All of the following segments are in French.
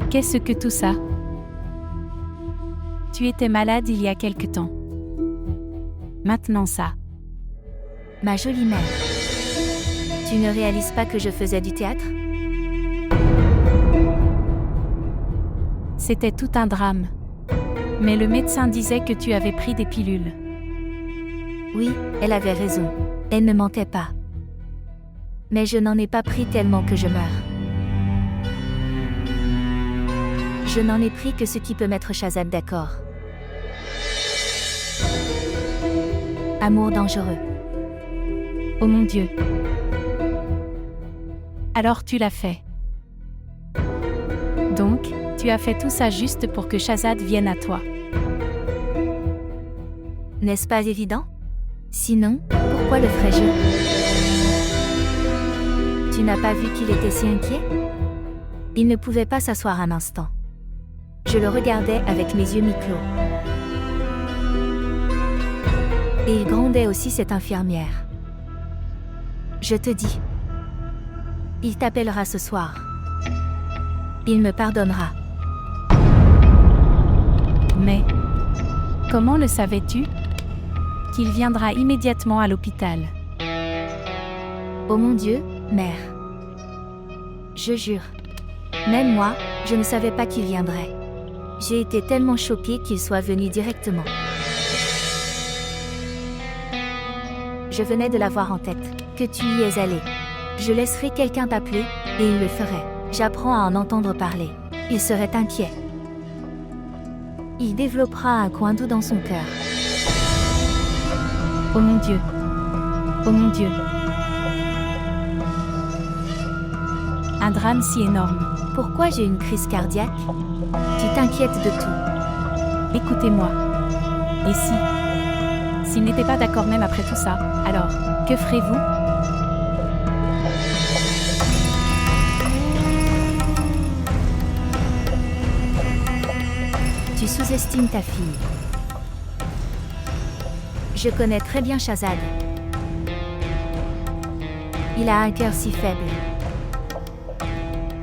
Qu'est-ce que tout ça? Tu étais malade il y a quelque temps. Maintenant ça. Ma jolie mère. Tu ne réalises pas que je faisais du théâtre? C'était tout un drame. Mais le médecin disait que tu avais pris des pilules. Oui, elle avait raison. Elle ne mentait pas. Mais je n'en ai pas pris tellement que je meurs. Je n'en ai pris que ce qui peut mettre Shazad d'accord. Amour dangereux. Oh mon Dieu. Alors tu l'as fait. Donc, tu as fait tout ça juste pour que Shazad vienne à toi. N'est-ce pas évident? Sinon, pourquoi le ferais-je? Tu n'as pas vu qu'il était si inquiet? Il ne pouvait pas s'asseoir un instant. Je le regardais avec mes yeux mi-clos. Et il grondait aussi cette infirmière. Je te dis. Il t'appellera ce soir. Il me pardonnera. Mais, comment le savais-tu? Qu'il viendra immédiatement à l'hôpital. Oh mon Dieu, mère. Je jure. Même moi, je ne savais pas qu'il viendrait. J'ai été tellement choquée qu'il soit venu directement. Je venais de l'avoir en tête. Que tu y es allé. Je laisserai quelqu'un t'appeler, et il le ferait. J'apprends à en entendre parler. Il serait inquiet. Il développera un coin doux dans son cœur. Oh mon Dieu. Oh mon Dieu. Un drame si énorme. Pourquoi j'ai une crise cardiaque? Tu t'inquiètes de tout. Écoutez-moi. Et si? S'il n'était pas d'accord même après tout ça, alors, que ferez-vous? Tu sous-estimes ta fille. Je connais très bien Shazad. Il a un cœur si faible.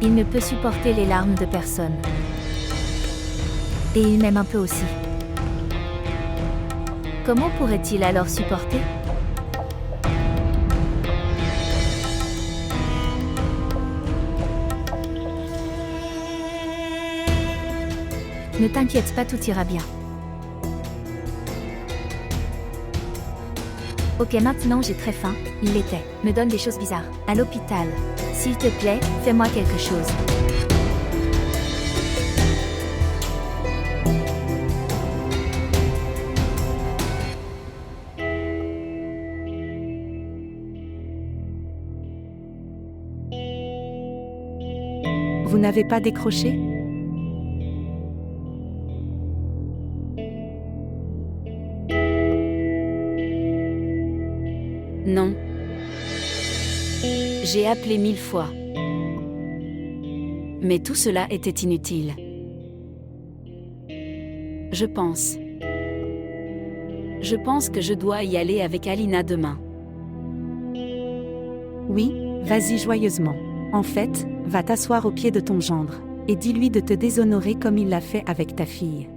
Il ne peut supporter les larmes de personne. Et il m'aime un peu aussi. Comment pourrait-il alors supporter? Ne t'inquiète pas, tout ira bien. Ok, maintenant j'ai très faim. Il l'était. Me donne des choses bizarres. À l'hôpital. S'il te plaît, fais-moi quelque chose. Vous n'avez pas décroché? Non. J'ai appelé 1000 fois. Mais tout cela était inutile. Je pense que je dois y aller avec Alina demain. Oui, vas-y joyeusement. En fait, va t'asseoir au pied de ton gendre, et dis-lui de te déshonorer comme il l'a fait avec ta fille.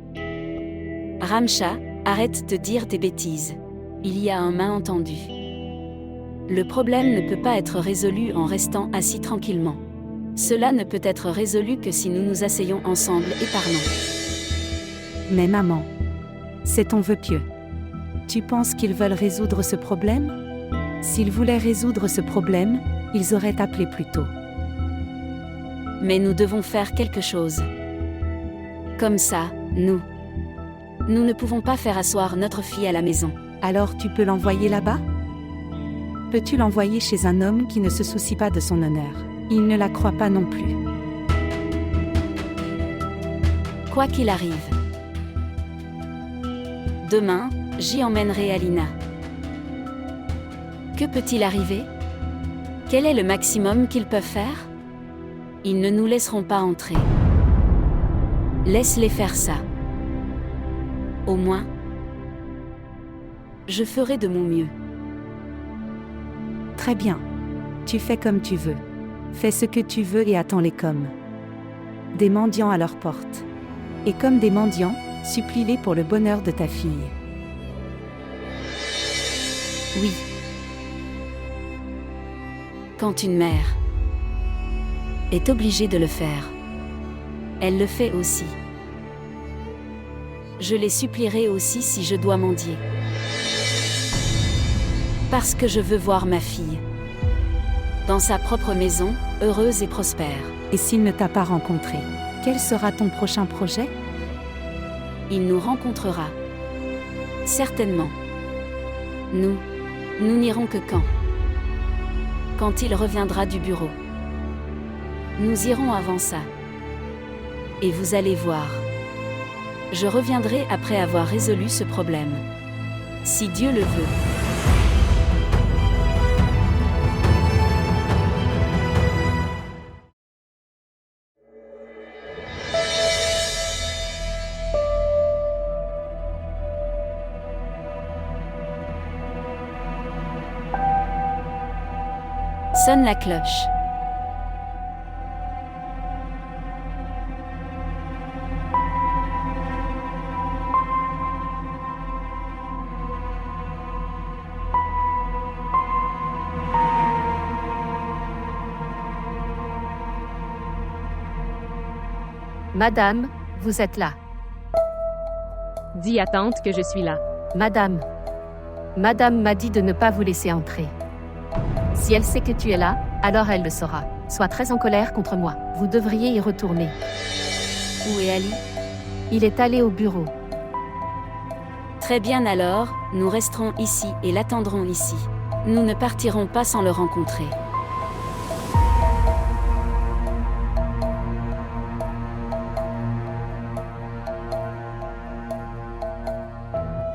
Ramsha, arrête de dire des bêtises. Il y a un malentendu. Le problème ne peut pas être résolu en restant assis tranquillement. Cela ne peut être résolu que si nous nous asseyons ensemble et parlons. Mais maman, c'est ton vœu pieux. Tu penses qu'ils veulent résoudre ce problème? S'ils voulaient résoudre ce problème, ils auraient appelé plus tôt. Mais nous devons faire quelque chose. Comme ça, nous ne pouvons pas faire asseoir notre fille à la maison. Alors tu peux l'envoyer là-bas? Peux-tu l'envoyer chez un homme qui ne se soucie pas de son honneur? Il ne la croit pas non plus. Quoi qu'il arrive. Demain, j'y emmènerai Alina. Que peut-il arriver? Quel est le maximum qu'ils peuvent faire? Ils ne nous laisseront pas entrer. Laisse-les faire ça. Au moins, je ferai de mon mieux. Très bien. Tu fais comme tu veux. Fais ce que tu veux et attends-les comme. des mendiants à leur porte. Et comme des mendiants, supplie-les pour le bonheur de ta fille. Oui. Quand une mère est obligée de le faire, elle le fait aussi. Je les supplierai aussi si je dois mendier. Parce que je veux voir ma fille dans sa propre maison, heureuse et prospère. Et s'il ne t'a pas rencontré, quel sera ton prochain projet? Il nous rencontrera. Certainement. Nous n'irons que quand il reviendra du bureau. Nous irons avant ça. Et vous allez voir. Je reviendrai après avoir résolu ce problème. Si Dieu le veut. Sonne la cloche. Madame, vous êtes là. Dis à tante que je suis là. Madame. Madame m'a dit de ne pas vous laisser entrer. Si elle sait que tu es là, alors elle le saura. Sois très en colère contre moi. Vous devriez y retourner. Où est Ali? Il est allé au bureau. Très bien alors, nous resterons ici et l'attendrons ici. Nous ne partirons pas sans le rencontrer.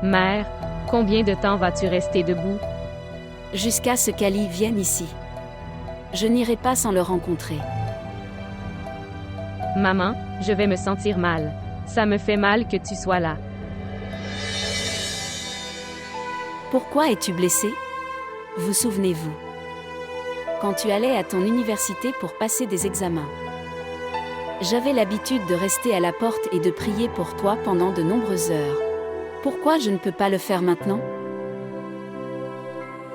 Mère, combien de temps vas-tu rester debout? Jusqu'à ce qu'Ali vienne ici. Je n'irai pas sans le rencontrer. Maman, je vais me sentir mal. Ça me fait mal que tu sois là. Pourquoi es-tu blessé? Vous souvenez-vous? Quand tu allais à ton université pour passer des examens. J'avais l'habitude de rester à la porte et de prier pour toi pendant de nombreuses heures. Pourquoi je ne peux pas le faire maintenant?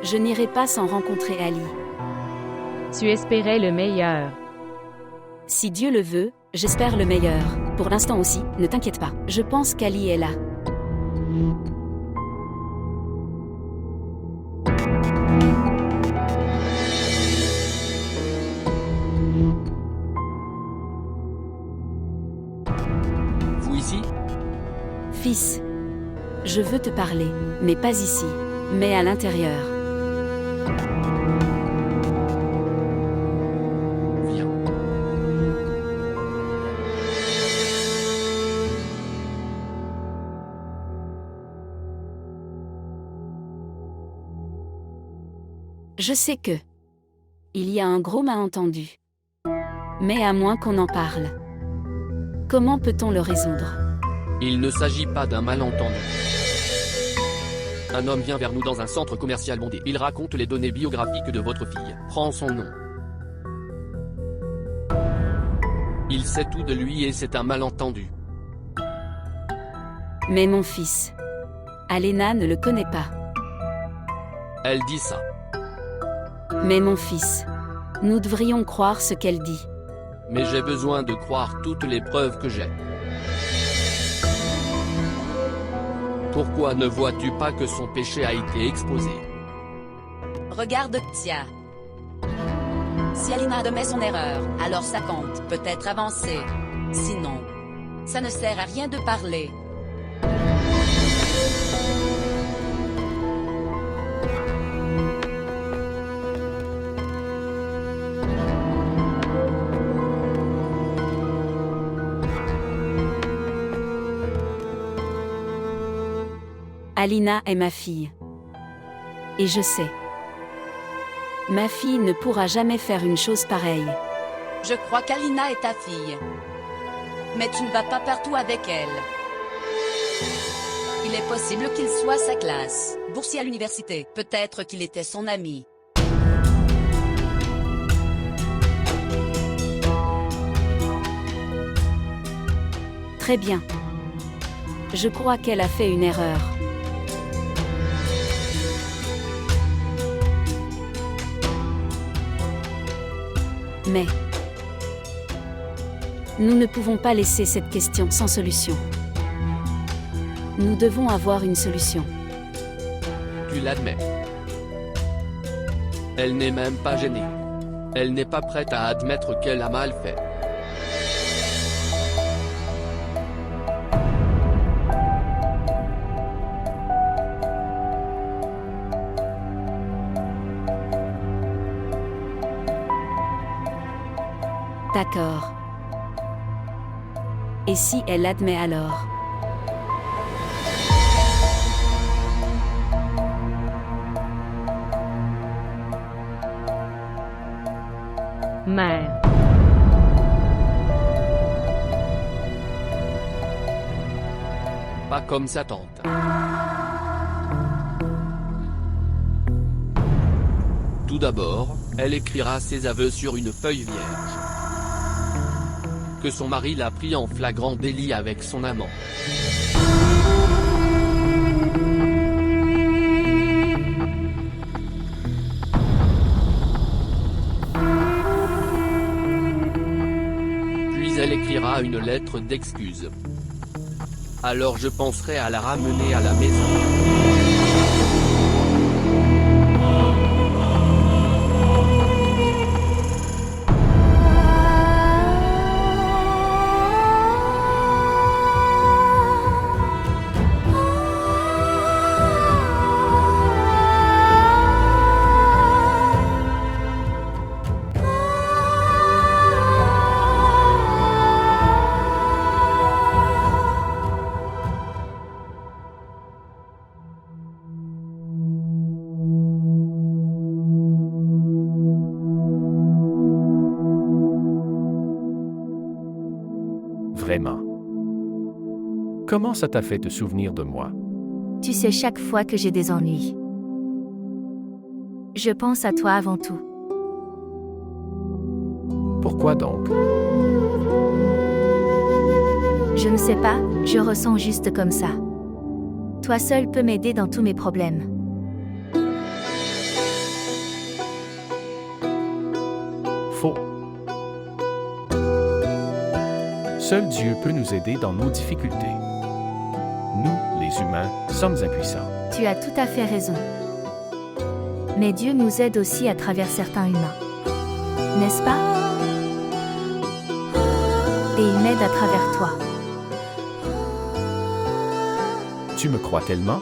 Je n'irai pas sans rencontrer Ali. Tu espérais le meilleur. Si Dieu le veut, j'espère le meilleur. Pour l'instant aussi, ne t'inquiète pas. Je pense qu'Ali est là. Vous ici? Fils, je veux te parler, mais pas ici, mais à l'intérieur. Viens. Je sais que il y a un gros malentendu. Mais à moins qu'on en parle. Comment peut-on le résoudre? Il ne s'agit pas d'un malentendu. Un homme vient vers nous dans un centre commercial bondé. Il raconte les données biographiques de votre fille. Prends son nom. Il sait tout de lui et c'est un malentendu. Mais mon fils, Alena ne le connaît pas. Elle dit ça. Mais mon fils, nous devrions croire ce qu'elle dit. Mais j'ai besoin de croire toutes les preuves que j'ai. Pourquoi ne vois-tu pas que son péché a été exposé? Regarde Tia. Si Alina admet son erreur, alors ça compte, peut-être avancer. Sinon, ça ne sert à rien de parler. Alina est ma fille. Et je sais. Ma fille ne pourra jamais faire une chose pareille. Je crois qu'Alina est ta fille. Mais tu ne vas pas partout avec elle. Il est possible qu'il soit sa classe, boursier à l'université. Peut-être qu'il était son ami. Très bien. Je crois qu'elle a fait une erreur. Mais nous ne pouvons pas laisser cette question sans solution. Nous devons avoir une solution. Tu l'admets. Elle n'est même pas gênée. Elle n'est pas prête à admettre qu'elle a mal fait. D'accord. Et si elle admet alors? Mère. Pas comme sa tante. Tout d'abord, elle écrira ses aveux sur une feuille vierge. Que son mari l'a pris en flagrant délit avec son amant. Puis elle écrira une lettre d'excuse. Alors je penserai à la ramener à la maison. Vraiment. Comment ça t'a fait te souvenir de moi? Tu sais, chaque fois que j'ai des ennuis, je pense à toi avant tout. Pourquoi donc? Je ne sais pas, je ressens juste comme ça. Toi seul peux m'aider dans tous mes problèmes. Faux. Seul Dieu peut nous aider dans nos difficultés. Nous, les humains, sommes impuissants. Tu as tout à fait raison. Mais Dieu nous aide aussi à travers certains humains. N'est-ce pas? Et il m'aide à travers toi. Tu me crois tellement?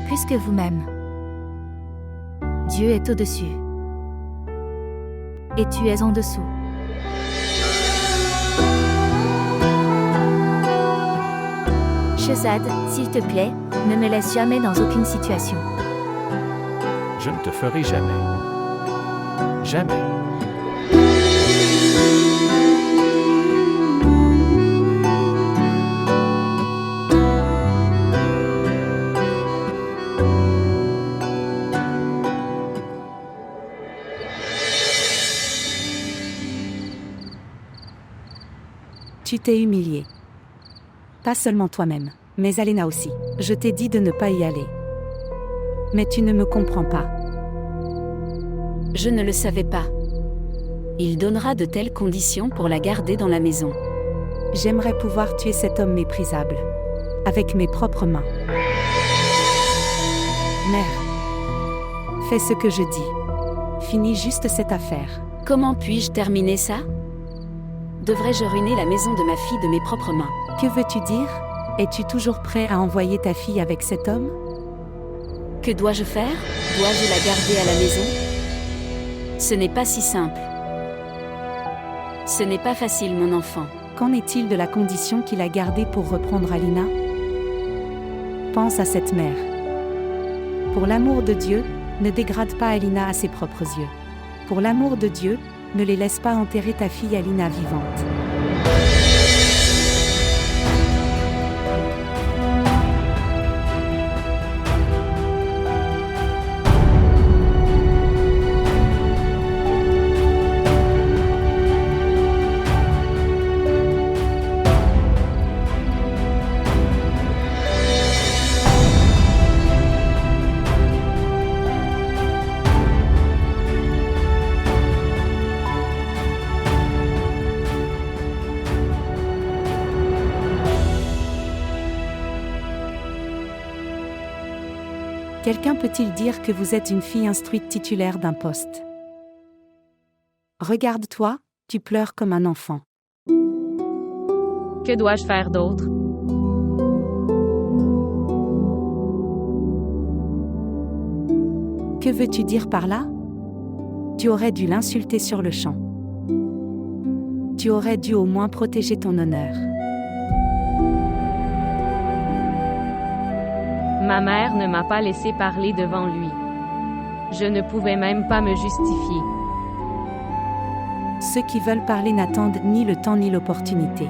Plus que vous-même. Dieu est au-dessus. Et tu es en dessous. Shehzad, s'il te plaît, ne me laisse jamais dans aucune situation. Je ne te ferai jamais. Jamais. Tu t'es humilié. Pas seulement toi-même, mais Alena aussi. Je t'ai dit de ne pas y aller. Mais tu ne me comprends pas. Je ne le savais pas. Il donnera de telles conditions pour la garder dans la maison. J'aimerais pouvoir tuer cet homme méprisable. Avec mes propres mains. Mère. Fais ce que je dis. Finis juste cette affaire. Comment puis-je terminer ça? Devrais-je ruiner la maison de ma fille de mes propres mains? Que veux-tu dire? Es-tu toujours prêt à envoyer ta fille avec cet homme? Que dois-je faire? Dois-je la garder à la maison? Ce n'est pas si simple. Ce n'est pas facile, mon enfant. Qu'en est-il de la condition qu'il a gardée pour reprendre Alina? Pense à cette mère. Pour l'amour de Dieu, ne dégrade pas Alina à ses propres yeux. Pour l'amour de Dieu, ne les laisse pas enterrer ta fille Alina vivante. Quelqu'un peut-il dire que vous êtes une fille instruite titulaire d'un poste? Regarde-toi, tu pleures comme un enfant. Que dois-je faire d'autre? Que veux-tu dire par là? Tu aurais dû l'insulter sur le champ. Tu aurais dû au moins protéger ton honneur. Ma mère ne m'a pas laissé parler devant lui. Je ne pouvais même pas me justifier. Ceux qui veulent parler n'attendent ni le temps ni l'opportunité.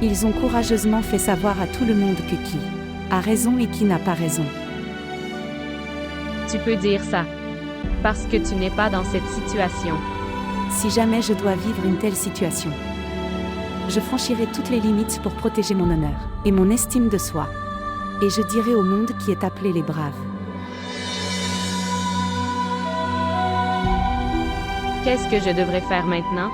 Ils ont courageusement fait savoir à tout le monde que qui a raison et qui n'a pas raison. Tu peux dire ça. Parce que tu n'es pas dans cette situation. Si jamais je dois vivre une telle situation, je franchirai toutes les limites pour protéger mon honneur et mon estime de soi. Et je dirai au monde qui est appelé les braves. Qu'est-ce que je devrais faire maintenant?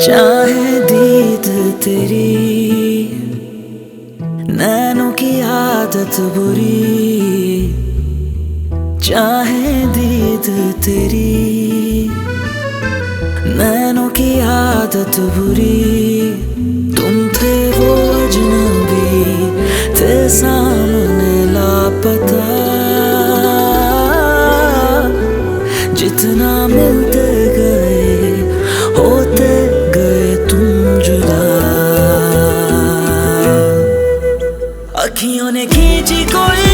चाहे दीद तेरी नैनों की आदत बुरी, चाहे दीद तेरी नैनों की आदत बुरी, तुम थे वो अजनबी, थे सामने लापता, जितना मिलते गए होते गए तुम जुदा। अखियों ने खींची कोई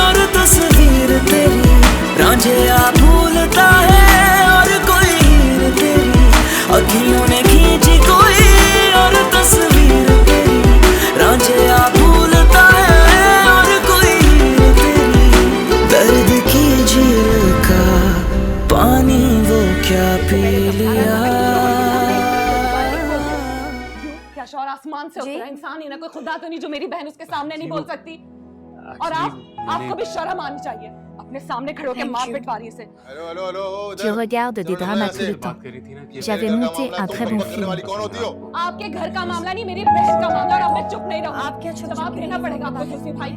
और तस्वीर तेरी, रांझिया भूलता है और कोई हीर तेरी। अखियों ने खींची कोई और तस्वीर तेरी, रांझिया भूलता है और कोई हीर तेरी। दर्द की झील का पानी वो क्या पी लिया। और आसमान से उतरा इंसान ही ना, कोई खुदा तो नहीं जो मेरी बहन उसके सामने नहीं बोल सकती। और आपको भी शर्म आनी चाहिए, अपने सामने खड़े होकर मार पिटवा रही है। Je regarde des drames à tout le temps. J'avais monté un très bon film. आपके घर का मामला नहीं, मेरी बहन का मामला, और अब मैं चुप नहीं रहूंगी। आप क्या जवाब देना पड़ेगा आपको सुफी भाई।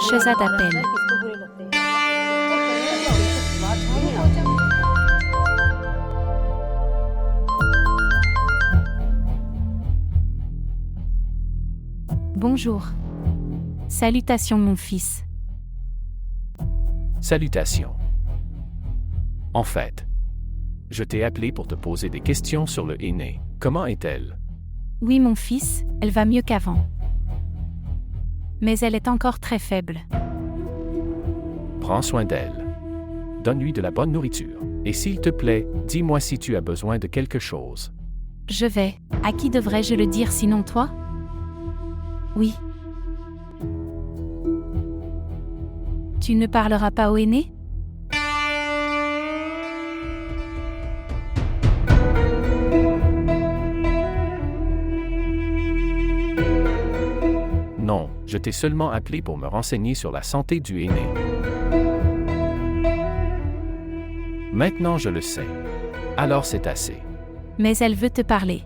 Shehzad appelle. Bonjour. Salutations mon fils. Salutations. En fait, je t'ai appelé pour te poser des questions sur le aîné. Comment est-elle? Oui mon fils, elle va mieux qu'avant. Mais elle est encore très faible. Prends soin d'elle. Donne-lui de la bonne nourriture. Et s'il te plaît, dis-moi si tu as besoin de quelque chose. Je vais. À qui devrais-je le dire sinon toi? Oui. Tu ne parleras pas au aîné? Non, je t'ai seulement appelé pour me renseigner sur la santé du aîné. Maintenant je le sais. Alors c'est assez. Mais elle veut te parler.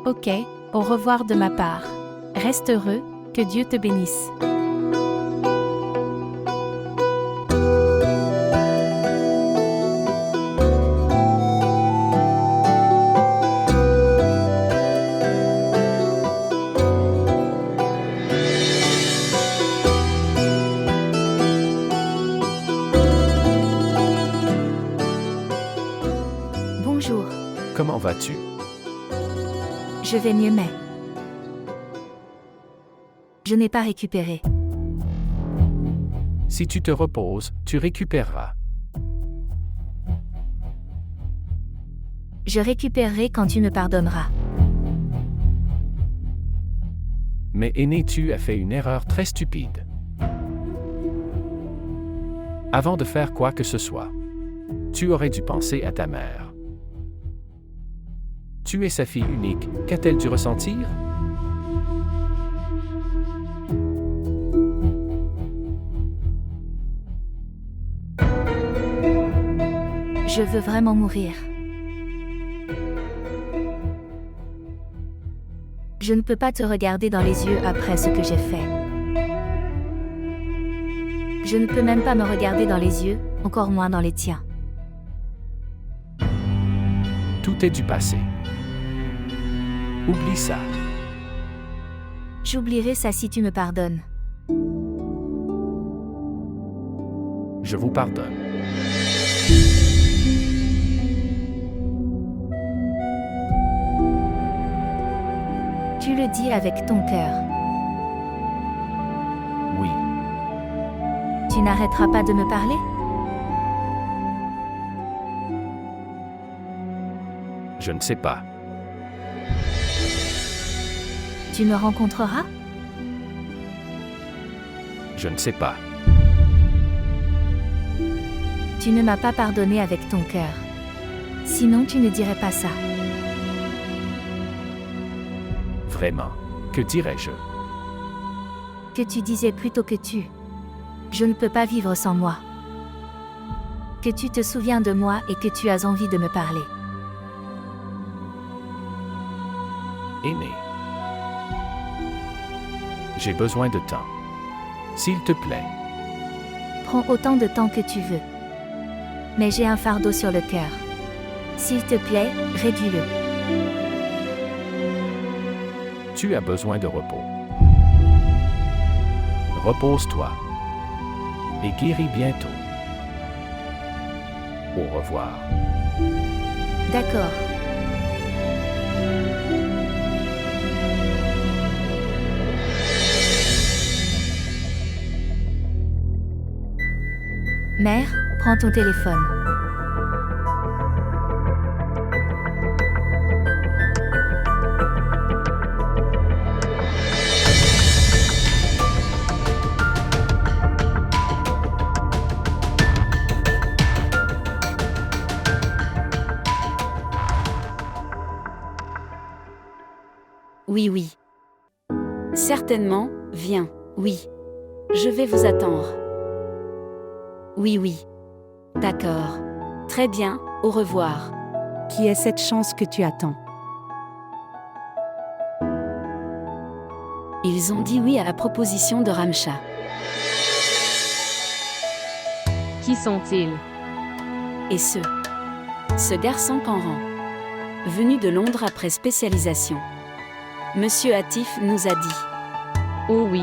Ok, au revoir de ma part. Reste heureux, que Dieu te bénisse. Comment vas-tu? Je vais mieux mais... Je n'ai pas récupéré. Si tu te reposes, tu récupéreras. Je récupérerai quand tu me pardonneras. Mais aîné, tu as fait une erreur très stupide. Avant de faire quoi que ce soit, tu aurais dû penser à ta mère. Tu es sa fille unique, qu'a-t-elle dû ressentir? Je veux vraiment mourir. Je ne peux pas te regarder dans les yeux après ce que j'ai fait. Je ne peux même pas me regarder dans les yeux, encore moins dans les tiens. Tout est du passé. Oublie ça. J'oublierai ça si tu me pardonnes. Je vous pardonne. Tu le dis avec ton cœur. Oui. Tu n'arrêteras pas de me parler? Je ne sais pas. Tu me rencontreras? Je ne sais pas. Tu ne m'as pas pardonné avec ton cœur. Sinon tu ne dirais pas ça. Vraiment. Que dirais-je? Que tu disais plutôt que tu. Je ne peux pas vivre sans moi. Que tu te souviens de moi et que tu as envie de me parler. Aîné. J'ai besoin de temps. S'il te plaît. Prends autant de temps que tu veux. Mais j'ai un fardeau sur le cœur. S'il te plaît, réduis-le. Tu as besoin de repos. Repose-toi. Et guéris bientôt. Au revoir. D'accord. Mère, prends ton téléphone. Oui. Certainement, viens, oui. Je vais vous attendre. Oui. D'accord. Très bien, au revoir. Qui est cette chance que tu attends? Ils ont dit oui à la proposition de Ramcha. Qui sont-ils? Et ce garçon Kanran, venu de Londres après spécialisation. Monsieur Atif nous a dit. Oh oui.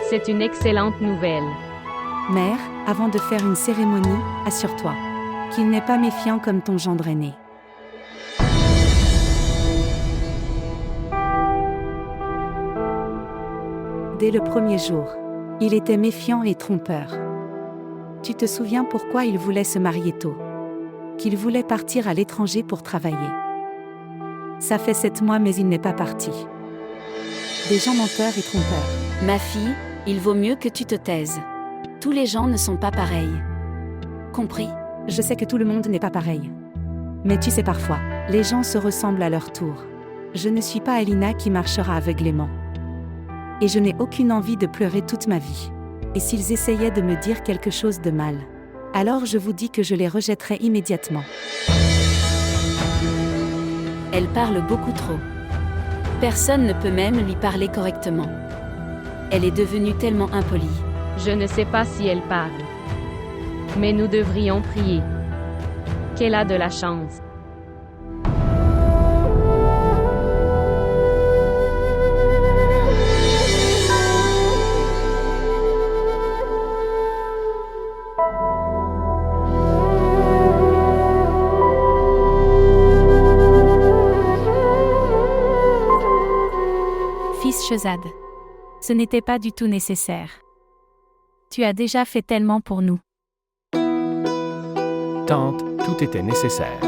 C'est une excellente nouvelle. Mère, avant de faire une cérémonie, assure-toi qu'il n'est pas méfiant comme ton gendre aîné. Dès le premier jour, il était méfiant et trompeur. Tu te souviens pourquoi il voulait se marier tôt? Qu'il voulait partir à l'étranger pour travailler. Ça fait 7 mois mais il n'est pas parti. Des gens menteurs et trompeurs. Ma fille, il vaut mieux que tu te taises. Tous les gens ne sont pas pareils. Compris? Je sais que tout le monde n'est pas pareil. Mais tu sais parfois, les gens se ressemblent à leur tour. Je ne suis pas Alina qui marchera aveuglément. Et je n'ai aucune envie de pleurer toute ma vie. Et s'ils essayaient de me dire quelque chose de mal, alors je vous dis que je les rejetterai immédiatement. Elle parle beaucoup trop. Personne ne peut même lui parler correctement. Elle est devenue tellement impolie. Je ne sais pas si elle parle. Mais nous devrions prier. Qu'elle a de la chance. Shehzad. Ce n'était pas du tout nécessaire. Tu as déjà fait tellement pour nous. Tante, tout était nécessaire.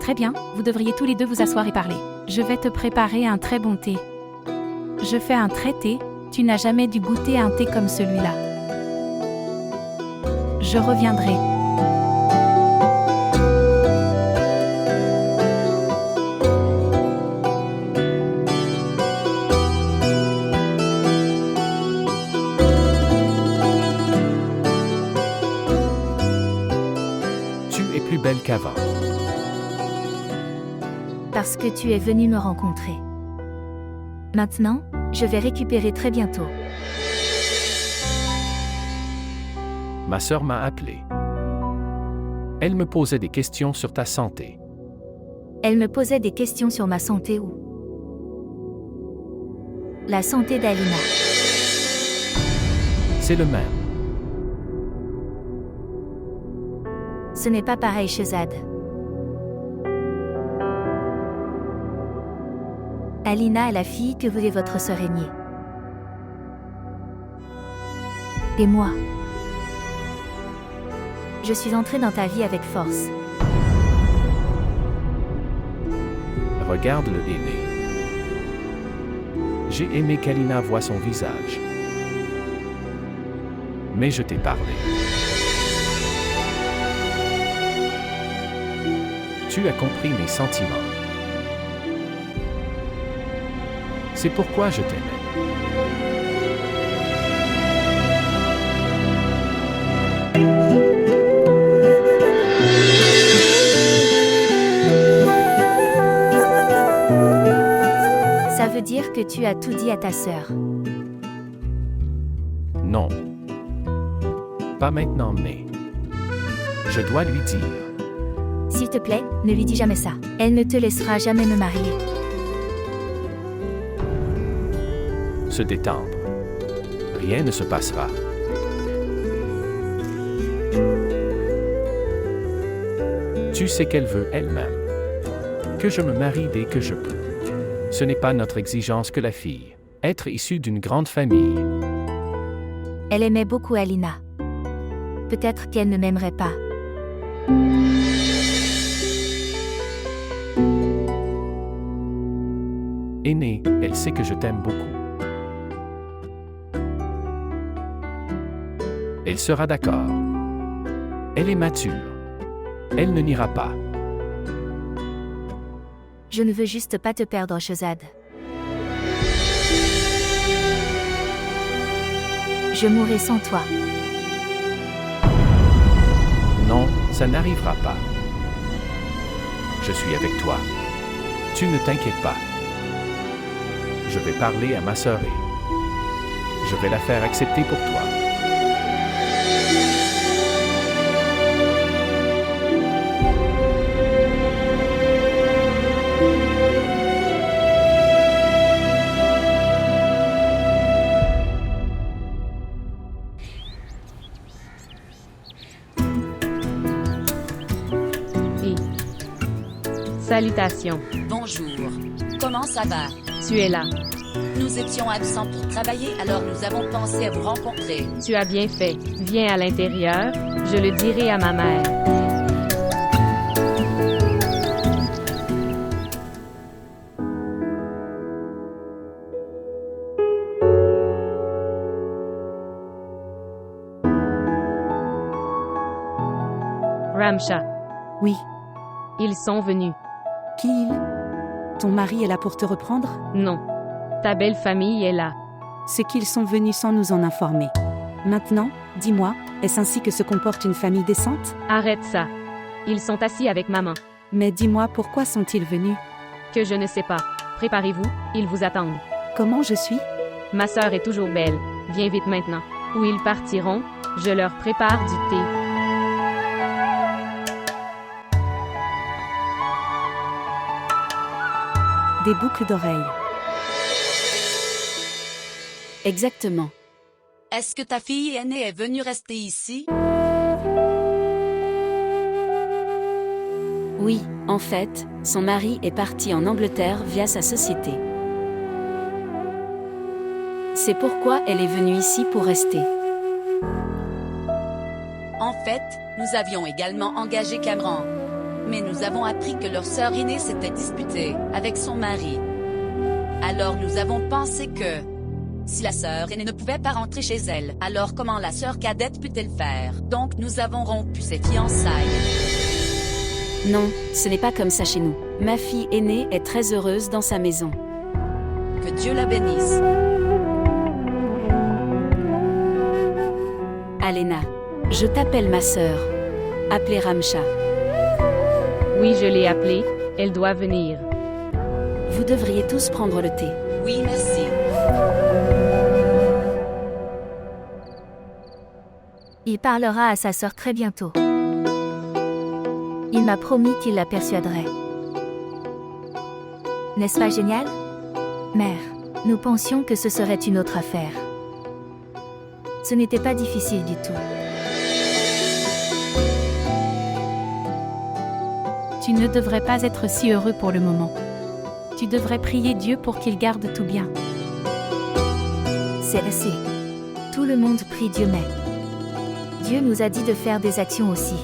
Très bien, vous devriez tous les deux vous asseoir et parler. Je vais te préparer un très bon thé. Je fais un très thé, tu n'as jamais dû goûter un thé comme celui-là. Je reviendrai. Tu es plus belle qu'avant. Parce que tu es venu me rencontrer. Maintenant, je vais récupérer très bientôt. Ma sœur m'a appelé. Elle me posait des questions sur ta santé. Elle me posait des questions sur ma santé ou la santé d'Alina. C'est le même. Ce n'est pas pareil, Shehzad. Alina est la fille que voulait votre sœur aînée. Et moi, je suis entrée dans ta vie avec force. Regarde le aîné. J'ai aimé qu'Alina voie son visage. Mais je t'ai parlé. Tu as compris mes sentiments. C'est pourquoi je t'aimais. Ça veut dire que tu as tout dit à ta sœur. Non. Pas maintenant, mais je dois lui dire. S'il te plaît, ne lui dis jamais ça. Elle ne te laissera jamais me marier. Se détendre. Rien ne se passera. Tu sais qu'elle veut elle-même. Que je me marie dès que je peux. Ce n'est pas notre exigence que la fille. Être issue d'une grande famille. Elle aimait beaucoup Alina. Peut-être qu'elle ne m'aimerait pas. Aînée, elle sait que je t'aime beaucoup. Elle sera d'accord. Elle est mature. Elle ne n'ira pas. Je ne veux juste pas te perdre, Shehzad. Je mourrai sans toi. Non, ça n'arrivera pas. Je suis avec toi. Tu ne t'inquiètes pas. Je vais parler à ma sœur et je vais la faire accepter pour toi. Salutations. Bonjour. Comment ça va? Tu es là. Nous étions absents pour travailler, alors nous avons pensé à vous rencontrer. Tu as bien fait. Viens à l'intérieur. Je le dirai à ma mère. Ramsha, Oui. ils sont venus. Qui il? Ton mari est là pour te reprendre? Non. Ta belle famille est là. C'est qu'ils sont venus sans nous en informer. Maintenant, dis-moi, est-ce ainsi que se comporte une famille décente? Arrête ça. Ils sont assis avec maman. Mais dis-moi, pourquoi sont-ils venus? Que je ne sais pas. Préparez-vous, ils vous attendent. Comment je suis? Ma sœur est toujours belle. Viens vite maintenant. Où ils partiront, je leur prépare du thé. Des boucles d'oreilles. Exactement. Est-ce que ta fille aînée est venue rester ici? Oui, en fait, son mari est parti en Angleterre via sa société. C'est pourquoi elle est venue ici pour rester. En fait, nous avions également engagé Cameron. Mais nous avons appris que leur sœur aînée s'était disputée avec son mari. Alors nous avons pensé que si la sœur aînée ne pouvait pas rentrer chez elle, alors comment la sœur cadette peut-elle faire? Donc nous avons rompu ses fiançailles. Non, ce n'est pas comme ça chez nous. Ma fille aînée est très heureuse dans sa maison. Que Dieu la bénisse. Alena, je t'appelle ma sœur. Appelez Ramcha. Oui, je l'ai appelée, elle doit venir. Vous devriez tous prendre le thé. Oui, merci. Il parlera à sa sœur très bientôt. Il m'a promis qu'il la persuaderait. N'est-ce pas génial? Mère, nous pensions que ce serait une autre affaire. Ce n'était pas difficile du tout. Tu ne devrais pas être si heureux pour le moment. Tu devrais prier Dieu pour qu'il garde tout bien. C'est assez. Tout le monde prie Dieu, mais Dieu nous a dit de faire des actions aussi.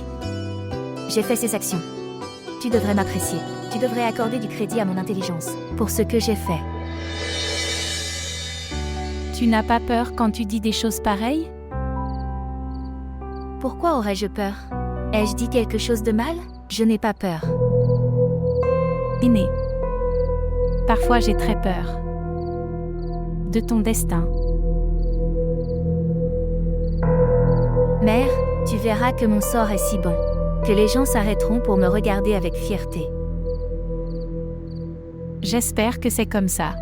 J'ai fait ces actions. Tu devrais m'apprécier. Tu devrais accorder du crédit à mon intelligence pour ce que j'ai fait. Tu n'as pas peur quand tu dis des choses pareilles? Pourquoi aurais-je peur? Ai-je dit quelque chose de mal? Je n'ai pas peur. Aînée. Parfois j'ai très peur. De ton destin. Mère, tu verras que mon sort est si bon, que les gens s'arrêteront pour me regarder avec fierté. J'espère que c'est comme ça.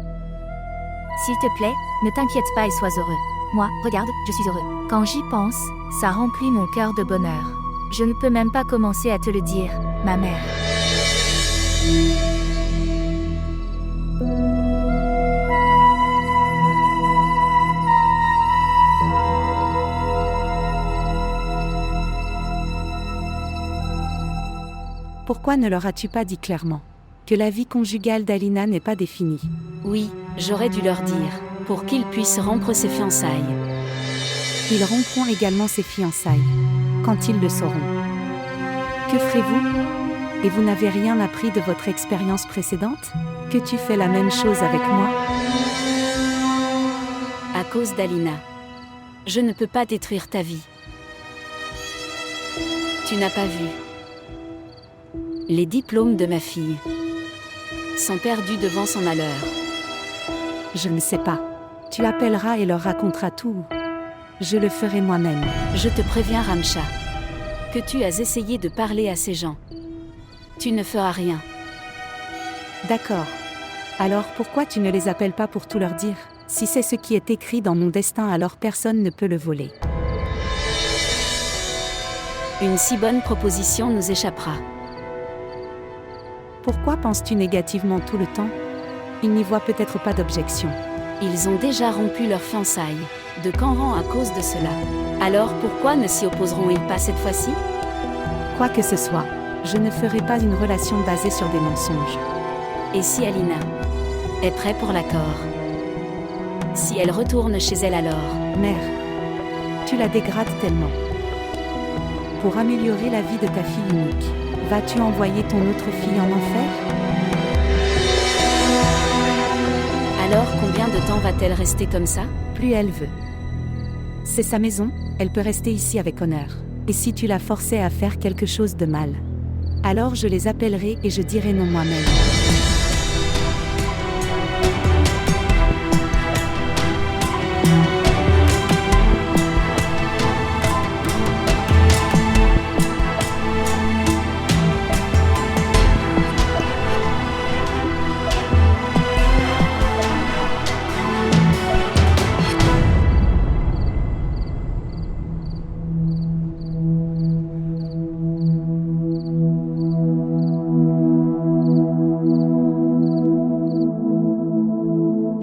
S'il te plaît, ne t'inquiète pas et sois heureux. Moi, regarde, je suis heureux. Quand j'y pense, ça remplit mon cœur de bonheur. Je ne peux même pas commencer à te le dire, ma mère. Pourquoi ne leur as-tu pas dit clairement que la vie conjugale d'Alina n'est pas définie? Oui, j'aurais dû leur dire, pour qu'ils puissent rompre ses fiançailles. Ils rompront également ses fiançailles, quand ils le sauront. Que ferez-vous? Et vous n'avez rien appris de votre expérience précédente? Que tu fais la même chose avec moi? À cause d'Alina. Je ne peux pas détruire ta vie. Tu n'as pas vu. Les diplômes de ma fille sont perdus devant son malheur. Je ne sais pas. Tu l'appelleras et leur raconteras tout. Je le ferai moi-même. Je te préviens, Ramcha, que tu as essayé de parler à ces gens. Tu ne feras rien. D'accord. Alors pourquoi tu ne les appelles pas pour tout leur dire? Si c'est ce qui est écrit dans mon destin, alors personne ne peut le voler. Une si bonne proposition nous échappera. Pourquoi penses-tu négativement tout le temps? Ils n'y voient peut-être pas d'objection. Ils ont déjà rompu leurs fiançailles, de Canran à cause de cela. Alors pourquoi ne s'y opposeront-ils pas cette fois-ci? Quoi que ce soit, je ne ferai pas une relation basée sur des mensonges. Et si Alina est prête pour l'accord? Si elle retourne chez elle alors? Mère, tu la dégrades tellement. Pour améliorer la vie de ta fille unique, vas-tu envoyer ton autre fille en enfer? Alors combien de temps va-t-elle rester comme ça? Plus elle veut. C'est sa maison, elle peut rester ici avec honneur. Et si tu la forçais à faire quelque chose de mal, alors je les appellerai et je dirai non moi-même.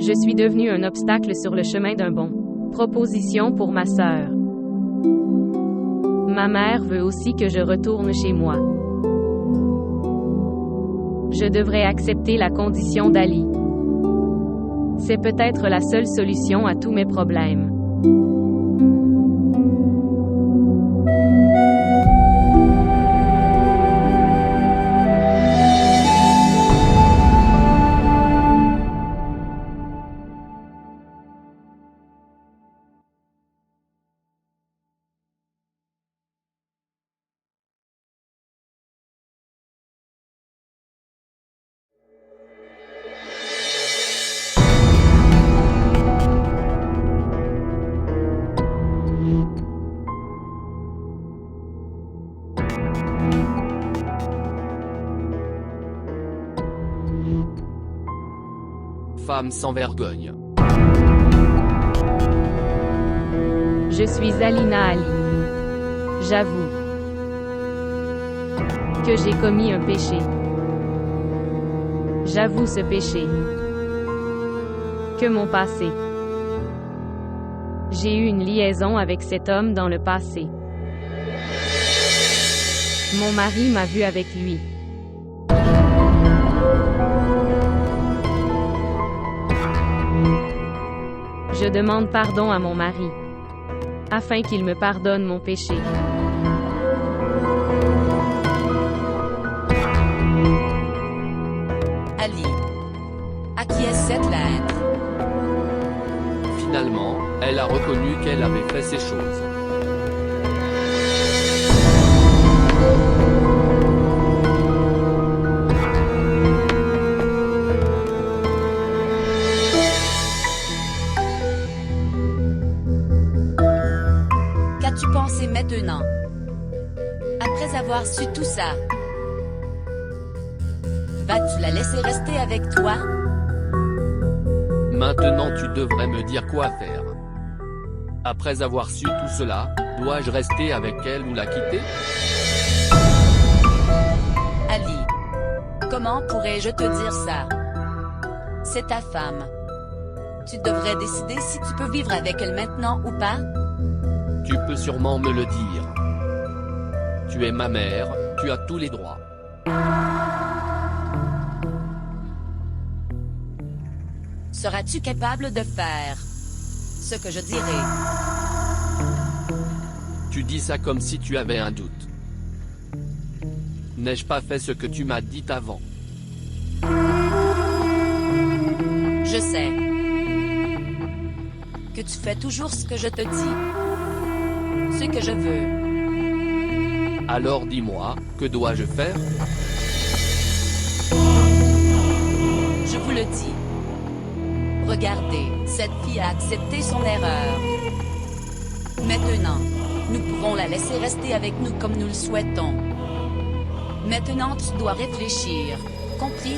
Je suis devenu un obstacle sur le chemin d'un bon. Proposition pour ma sœur. Ma mère veut aussi que je retourne chez moi. Je devrais accepter la condition d'Ali. C'est peut-être la seule solution à tous mes problèmes. Femme sans vergogne. Je suis Alina Ali. J'avoue que j'ai commis un péché. J'avoue ce péché. Que mon passé. J'ai eu une liaison avec cet homme dans le passé. Mon mari m'a vu avec lui. Je demande pardon à mon mari, afin qu'il me pardonne mon péché. Ali. À qui est cette lettre? Finalement, elle a reconnu qu'elle avait fait ces choses. Qu'as-tu pensé maintenant? Après avoir su tout ça, vas-tu la laisser rester avec toi? Maintenant tu devrais me dire quoi faire. Après avoir su tout cela, dois-je rester avec elle ou la quitter? Ali. Comment pourrais-je te dire ça? C'est ta femme. Tu devrais décider si tu peux vivre avec elle maintenant ou pas. Tu peux sûrement me le dire. Tu es ma mère, tu as tous les droits. Seras-tu capable de faire ce que je dirai? Tu dis ça comme si tu avais un doute. N'ai-je pas fait ce que tu m'as dit avant? Je sais que tu fais toujours ce que je te dis. Ce que je veux. Alors dis-moi, que dois-je faire? Je vous le dis. Regardez, cette fille a accepté son erreur. Maintenant, nous pouvons la laisser rester avec nous comme nous le souhaitons. Maintenant, tu dois réfléchir. Compris?